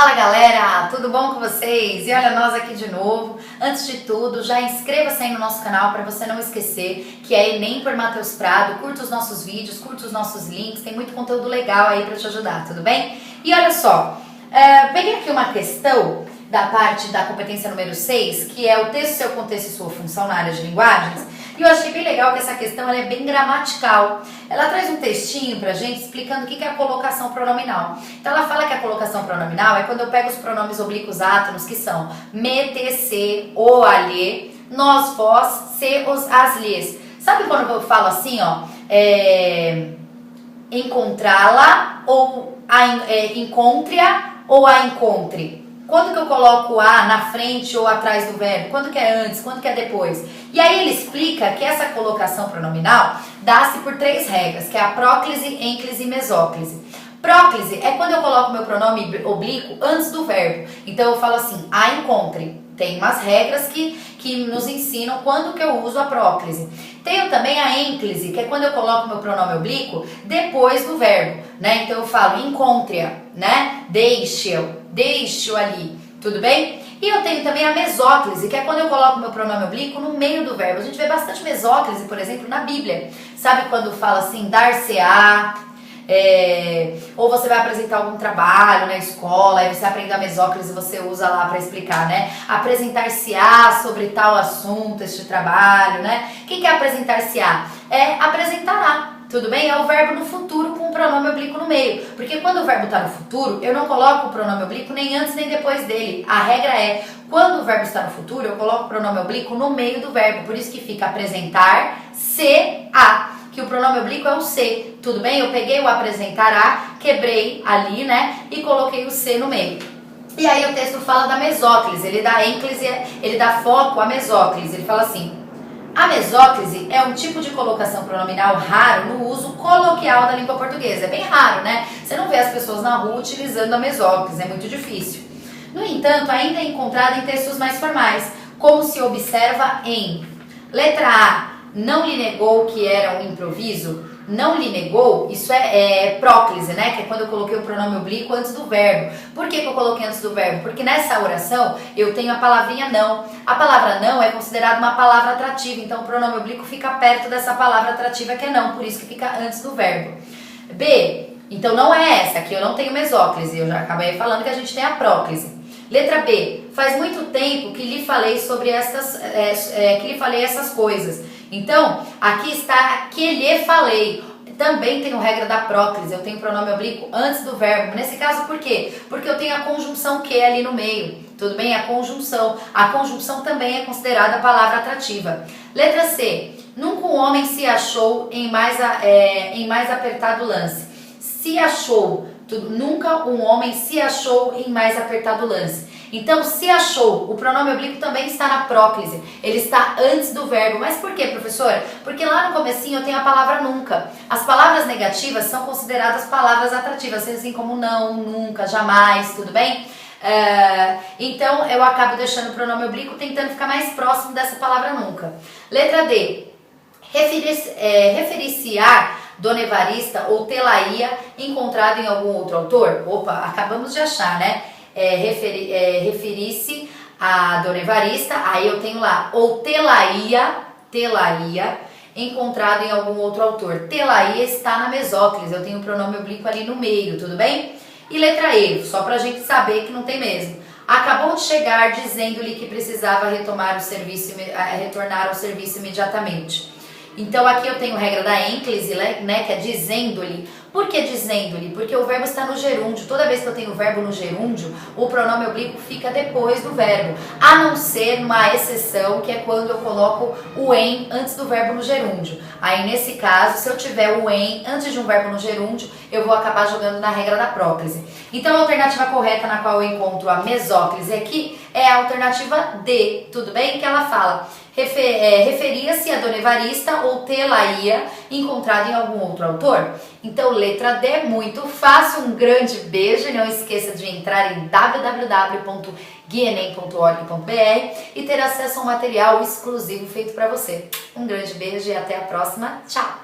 Fala galera, tudo bom com vocês? E olha nós aqui de novo. Antes de tudo, já inscreva-se aí no nosso canal para você não esquecer que é Enem por Matheus Prado. Curta os nossos vídeos, curta os nossos links, tem muito conteúdo legal aí para te ajudar, tudo bem? E olha só, peguei aqui uma questão da parte da competência número 6, que é o texto, seu contexto e sua função na área de linguagens. E eu achei bem legal que essa questão ela é bem gramatical. Ela traz um textinho pra gente explicando o que é a colocação pronominal. Então ela fala que a colocação pronominal é quando eu pego os pronomes oblíquos átonos, que são me, te, se, o, a, lhe, nós, vós, se, os, as, lhes. Sabe quando eu falo assim, ó, encontrá-la ou encontre-a ou a encontre? Quando que eu coloco a na frente ou atrás do verbo? Quando que é antes? Quando que é depois? E aí ele explica que essa colocação pronominal dá-se por 3 regras, que é a próclise, ênclise e mesóclise. Próclise é quando eu coloco meu pronome oblíquo antes do verbo. Então eu falo assim, a encontre. Tem umas regras que nos ensinam quando que eu uso a próclise. Tenho também a ênclise, que é quando eu coloco meu pronome oblíquo depois do verbo, né? Então eu falo encontre-a, né? Deixe-o ali, tudo bem? E eu tenho também a mesóclise, que é quando eu coloco meu pronome oblíquo no meio do verbo. A gente vê bastante mesóclise, por exemplo, na Bíblia. Sabe quando fala assim, dar-se-á, ou você vai apresentar algum trabalho na escola, aí você aprende a mesóclise e você usa lá para explicar, né? Apresentar-se-á sobre tal assunto, este trabalho, né? O que é apresentar-se-á? É apresentará. Tudo bem? É o verbo no futuro com o pronome oblíquo no meio. Porque quando o verbo está no futuro, eu não coloco o pronome oblíquo nem antes nem depois dele. A regra é, quando o verbo está no futuro, eu coloco o pronome oblíquo no meio do verbo. Por isso que fica apresentar-se-á, que o pronome oblíquo é o se. Tudo bem? Eu peguei o apresentará, quebrei ali, né? E coloquei o se no meio. E aí o texto fala da mesóclise, ele dá ênclise, ele dá foco à mesóclise. Ele fala assim: a mesóclise é um tipo de colocação pronominal raro no uso coloquial da língua portuguesa. É bem raro, né? Você não vê as pessoas na rua utilizando a mesóclise, é muito difícil. No entanto, ainda é encontrada em textos mais formais, como se observa em letra A, não lhe negou que era um improviso. Não lhe negou, isso é próclise, né? Que é quando eu coloquei o pronome oblíquo antes do verbo. Por que eu coloquei antes do verbo? Porque nessa oração eu tenho a palavrinha não. A palavra não é considerada uma palavra atrativa, então o pronome oblíquo fica perto dessa palavra atrativa que é não, por isso que fica antes do verbo. B, então não é essa, aqui eu não tenho mesóclise, eu já acabei falando que a gente tem a próclise. Letra B, faz muito tempo que lhe falei sobre essas coisas. Então, aqui está que lhe falei. Também tenho regra da próclise, eu tenho pronome oblíquo antes do verbo. Nesse caso, por quê? Porque eu tenho a conjunção que ali no meio. Tudo bem? A conjunção. A conjunção também é considerada palavra atrativa. Letra C. Nunca um homem se achou em mais apertado lance. Se achou. Nunca um homem se achou em mais apertado lance. Então, se achou, o pronome oblíquo também está na próclise. Ele está antes do verbo. Mas por quê, professora? Porque lá no comecinho eu tenho a palavra nunca. As palavras negativas são consideradas palavras atrativas, assim como não, nunca, jamais, tudo bem? Então, eu acabo deixando o pronome oblíquo tentando ficar mais próximo dessa palavra nunca. Letra D. Referir-se-á Dona Evarista ou tê-la-ia encontrado em algum outro autor? Opa, acabamos de achar, né? Referir-se a Dona Evarista, aí eu tenho lá, ou tê-la-ia, encontrado em algum outro autor. Tê-la-ia está na mesóclise, eu tenho o pronome oblíquo ali no meio, tudo bem? E letra E, só pra gente saber que não tem mesmo. Acabou de chegar dizendo-lhe que precisava retornar ao serviço imediatamente. Então aqui eu tenho regra da ênclise, né, que é dizendo-lhe. Por que dizendo-lhe? Porque o verbo está no gerúndio. Toda vez que eu tenho o verbo no gerúndio, o pronome oblíquo fica depois do verbo. A não ser uma exceção, que é quando eu coloco o em antes do verbo no gerúndio. Aí nesse caso, se eu tiver o em antes de um verbo no gerúndio, eu vou acabar jogando na regra da próclise. Então a alternativa correta na qual eu encontro a mesóclise aqui é a alternativa D, tudo bem? Que ela fala: referia-se a Dona Evarista ou tê-la-ia encontrado em algum outro autor? Então, letra D, muito fácil. Um grande beijo e não esqueça de entrar em www.guienem.org.br e ter acesso a um material exclusivo feito para você. Um grande beijo e até a próxima. Tchau!